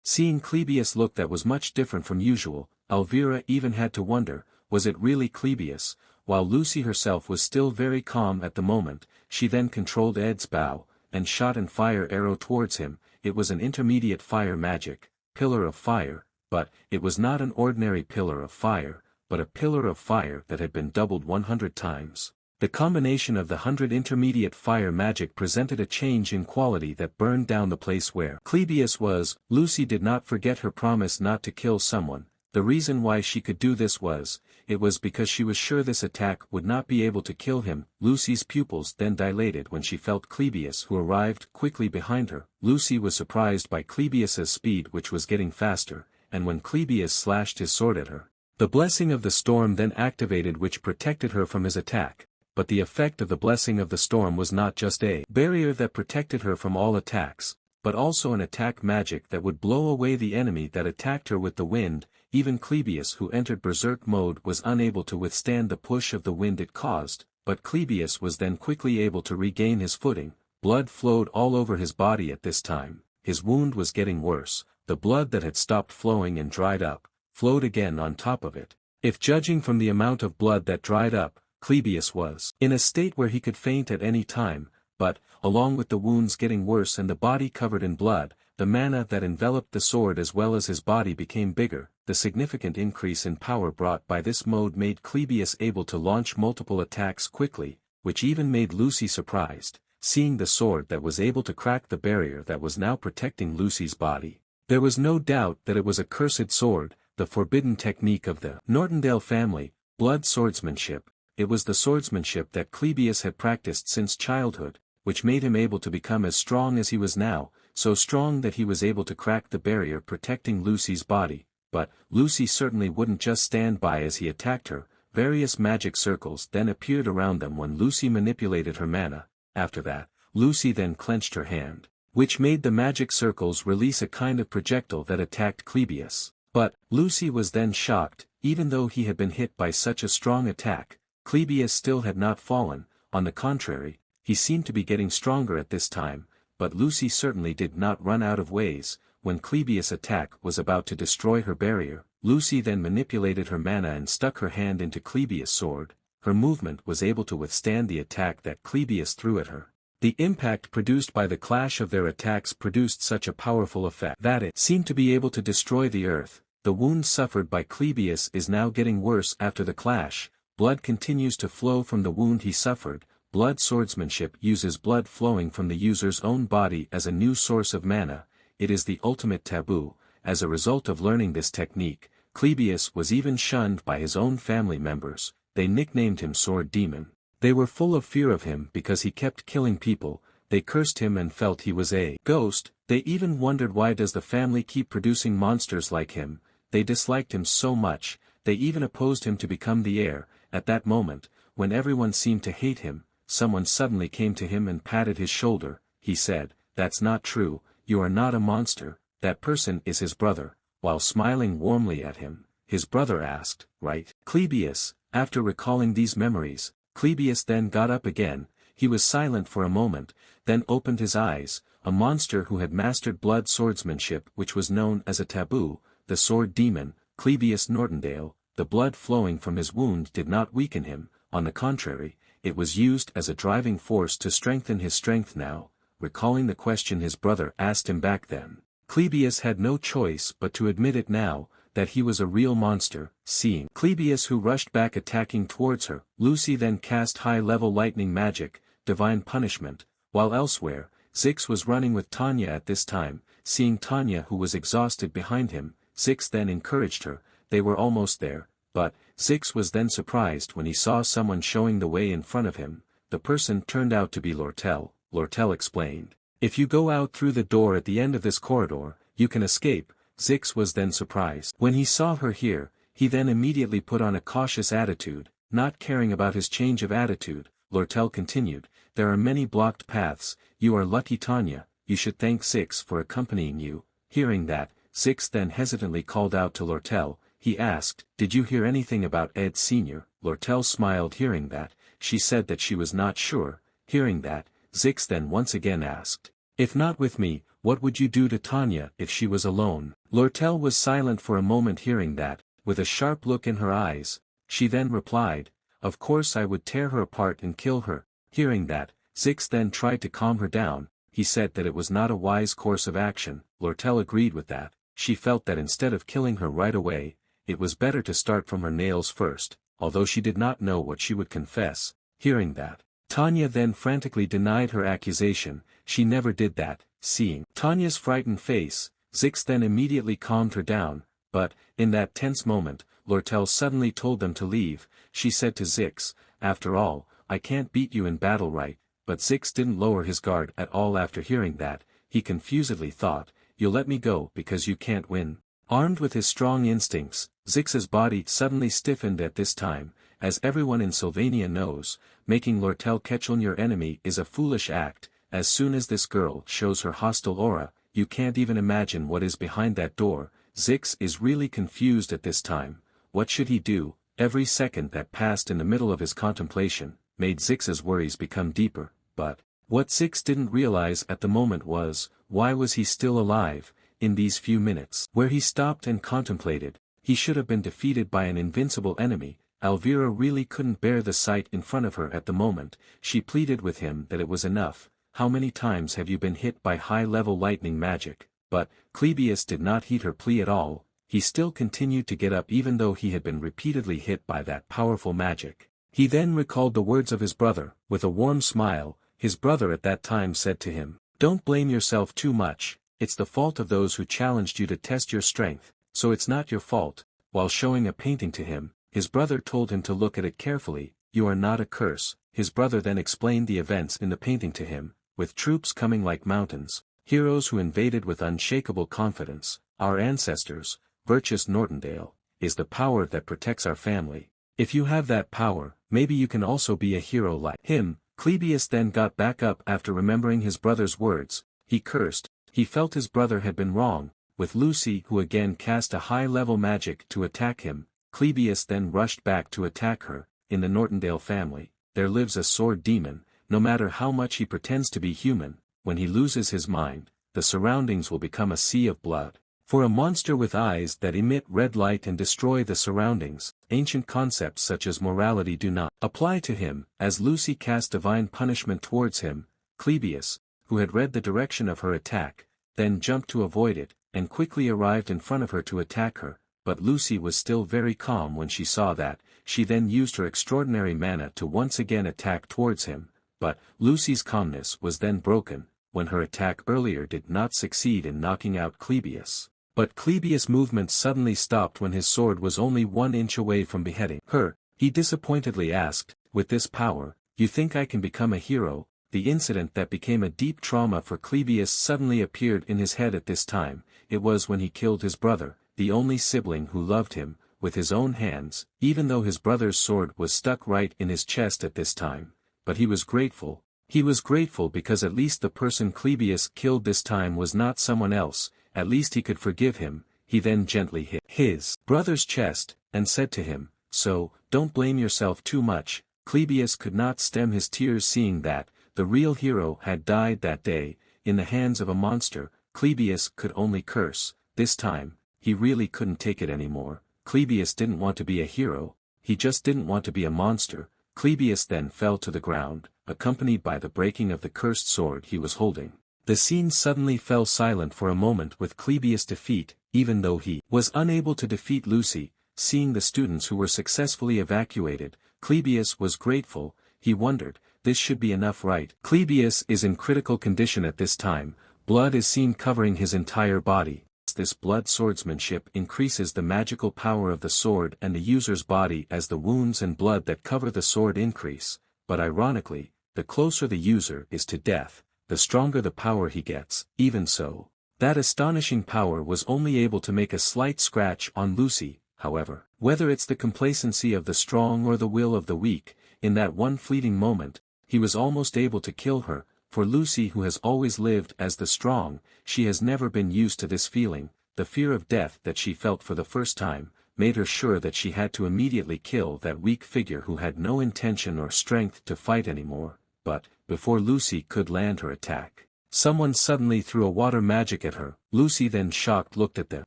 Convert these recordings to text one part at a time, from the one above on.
Seeing Clebius look that was much different from usual, Elvira even had to wonder, was it really Clebius? While Lucy herself was still very calm at the moment, she then controlled Ed's bow, and shot an fire arrow towards him. It was an intermediate fire magic, pillar of fire, but it was not an ordinary pillar of fire, but a pillar of fire that had been doubled 100 times. The combination of the 100 intermediate fire magic presented a change in quality that burned down the place where Clebius was. Lucy did not forget her promise not to kill someone. The reason why she could do this was, it was because she was sure this attack would not be able to kill him. Lucy's pupils then dilated when she felt Clebius, who arrived quickly behind her. Lucy was surprised by Clebius's speed, which was getting faster, and when Clebius slashed his sword at her, the blessing of the storm then activated, which protected her from his attack. But the effect of the blessing of the storm was not just a barrier that protected her from all attacks, but also an attack magic that would blow away the enemy that attacked her with the wind. Even Clebius, who entered berserk mode, was unable to withstand the push of the wind it caused, but Clebius was then quickly able to regain his footing. Blood flowed all over his body at this time. His wound was getting worse. The blood that had stopped flowing and dried up, flowed again on top of it. If judging from the amount of blood that dried up, Clebius was in a state where he could faint at any time, but, along with the wounds getting worse and the body covered in blood, the mana that enveloped the sword as well as his body became bigger. The significant increase in power brought by this mode made Clebius able to launch multiple attacks quickly, which even made Lucy surprised, seeing the sword that was able to crack the barrier that was now protecting Lucy's body. There was no doubt that it was a cursed sword, the forbidden technique of the Nortondale family, blood swordsmanship. It was the swordsmanship that Clebius had practiced since childhood, which made him able to become as strong as he was now, so strong that he was able to crack the barrier protecting Lucy's body. But Lucy certainly wouldn't just stand by as he attacked her. Various magic circles then appeared around them when Lucy manipulated her mana. After that, Lucy then clenched her hand, which made the magic circles release a kind of projectile that attacked Clebius. But Lucy was then shocked. Even though he had been hit by such a strong attack, Clebius still had not fallen. On the contrary, he seemed to be getting stronger at this time, but Lucy certainly did not run out of ways. When Clebius' attack was about to destroy her barrier, Lucy then manipulated her mana and stuck her hand into Clebius' sword. Her movement was able to withstand the attack that Clebius threw at her. The impact produced by the clash of their attacks produced such a powerful effect that it seemed to be able to destroy the earth. The wound suffered by Clebius is now getting worse after the clash. Blood continues to flow from the wound he suffered. Blood swordsmanship uses blood flowing from the user's own body as a new source of mana. It is the ultimate taboo. As a result of learning this technique, Clebius was even shunned by his own family members. They nicknamed him Sword Demon. They were full of fear of him because he kept killing people. They cursed him and felt he was a ghost. They even wondered, why does the family keep producing monsters like him? They disliked him so much. They even opposed him to become the heir. At that moment, when everyone seemed to hate him, someone suddenly came to him and patted his shoulder. He said, "That's not true, you are not a monster, that person is his brother." While smiling warmly at him, his brother asked, "Right?" Clebius, after recalling these memories, Clebius then got up again. He was silent for a moment, then opened his eyes. A monster who had mastered blood swordsmanship, which was known as a taboo, the Sword Demon, Clebius Nortondale. The blood flowing from his wound did not weaken him. On the contrary, it was used as a driving force to strengthen his strength now. Recalling the question his brother asked him back then, Clebius had no choice but to admit it now, that he was a real monster. Seeing Clebius, who rushed back attacking towards her, Lucy then cast high-level lightning magic, divine punishment, while elsewhere, Zix was running with Tanya at this time. Seeing Tanya, who was exhausted, behind him, Zix then encouraged her. They were almost there, but Zix was then surprised when he saw someone showing the way in front of him. The person turned out to be Lortel. Lortel explained, "If you go out through the door at the end of this corridor, you can escape." Zix was then surprised. When he saw her here, he then immediately put on a cautious attitude, not caring about his change of attitude. Lortel continued, "There are many blocked paths. You are lucky, Tanya. You should thank Zix for accompanying you." Hearing that, Zix then hesitantly called out to Lortel. He asked, "Did you hear anything about Ed Sr.?" Lortel smiled. Hearing that, she said that she was not sure. Hearing that, Zix then once again asked, If not with me, what would you do to Tanya if she was alone? Lortel was silent for a moment hearing that, with a sharp look in her eyes. She then replied, of course I would tear her apart and kill her. Hearing that, Zix then tried to calm her down. He said that it was not a wise course of action. Lortel agreed with that. She felt that instead of killing her right away, it was better to start from her nails first, although she did not know what she would confess. Hearing that, Tanya then frantically denied her accusation. She never did that. Seeing Tanya's frightened face, Zix then immediately calmed her down, but, in that tense moment, Lortel suddenly told them to leave. She said to Zix, after all, I can't beat you in battle, right? But Zix didn't lower his guard at all after hearing that. He confusedly thought, you'll let me go because you can't win. Armed with his strong instincts, Zix's body suddenly stiffened at this time. As everyone in Sylvania knows, making Lortel Ketchel your enemy is a foolish act. As soon as this girl shows her hostile aura, you can't even imagine what is behind that door. Zix is really confused at this time. What should he do? Every second that passed in the middle of his contemplation made Zix's worries become deeper. But what Zix didn't realize at the moment was, why was he still alive? In these few minutes where he stopped and contemplated, he should have been defeated by an invincible enemy. Elvira really couldn't bear the sight in front of her at the moment. She pleaded with him that it was enough. How many times have you been hit by high-level lightning magic? But Clebius did not heed her plea at all. He still continued to get up even though he had been repeatedly hit by that powerful magic. He then recalled the words of his brother. With a warm smile, his brother at that time said to him, don't blame yourself too much. It's the fault of those who challenged you to test your strength, so it's not your fault. While showing a painting to him, his brother told him to look at it carefully. You are not a curse. His brother then explained the events in the painting to him. With troops coming like mountains, heroes who invaded with unshakable confidence, our ancestors, Burgess Nortondale, is the power that protects our family. If you have that power, maybe you can also be a hero like him. Clebius then got back up after remembering his brother's words. He cursed. He felt his brother had been wrong. With Lucy who again cast a high-level magic to attack him, Clebius then rushed back to attack her. In the Nortondale family, there lives a sword demon. No matter how much he pretends to be human, when he loses his mind, the surroundings will become a sea of blood. For a monster with eyes that emit red light and destroy the surroundings, ancient concepts such as morality do not apply to him. As Lucy cast divine punishment towards him, Clebius, who had read the direction of her attack, then jumped to avoid it, and quickly arrived in front of her to attack her. But Lucy was still very calm when she saw that. She then used her extraordinary mana to once again attack towards him. But Lucy's calmness was then broken, when her attack earlier did not succeed in knocking out Clebius. But Clebius' movement suddenly stopped when his sword was only 1 inch away from beheading her. He disappointedly asked, with this power, you think I can become a hero? The incident that became a deep trauma for Clebius suddenly appeared in his head at this time. It was when he killed his brother, the only sibling who loved him, with his own hands, even though his brother's sword was stuck right in his chest at this time. But he was grateful. He was grateful because at least the person Clebius killed this time was not someone else. At least he could forgive him. He then gently hit his brother's chest, and said to him, so, don't blame yourself too much. Clebius could not stem his tears seeing that, the real hero had died that day, in the hands of a monster. Clebius could only curse. This time, he really couldn't take it anymore. Clebius didn't want to be a hero, he just didn't want to be a monster. Clebius then fell to the ground, accompanied by the breaking of the cursed sword he was holding. The scene suddenly fell silent for a moment with Clebius' defeat. Even though he was unable to defeat Lucy, seeing the students who were successfully evacuated, Clebius was grateful. He wondered, this should be enough, right? Clebius is in critical condition at this time. Blood is seen covering his entire body. This blood swordsmanship increases the magical power of the sword and the user's body as the wounds and blood that cover the sword increase. But ironically, the closer the user is to death, the stronger the power he gets. Even so, that astonishing power was only able to make a slight scratch on Lucy. However, whether it's the complacency of the strong or the will of the weak, in that one fleeting moment, he was almost able to kill her. For Lucy, who has always lived as the strong, she has never been used to this feeling. The fear of death that she felt for the first time, made her sure that she had to immediately kill that weak figure who had no intention or strength to fight anymore. But, before Lucy could land her attack, Someone suddenly threw a water magic at her. Lucy then shocked looked at the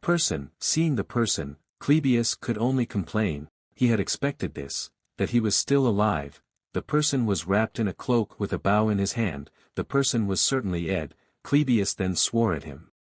person. Seeing the person, Clebius could only complain. He had expected this, that he was still alive. The person was wrapped in a cloak with a bow in his hand. The person was certainly Ed. Clebius then swore at him.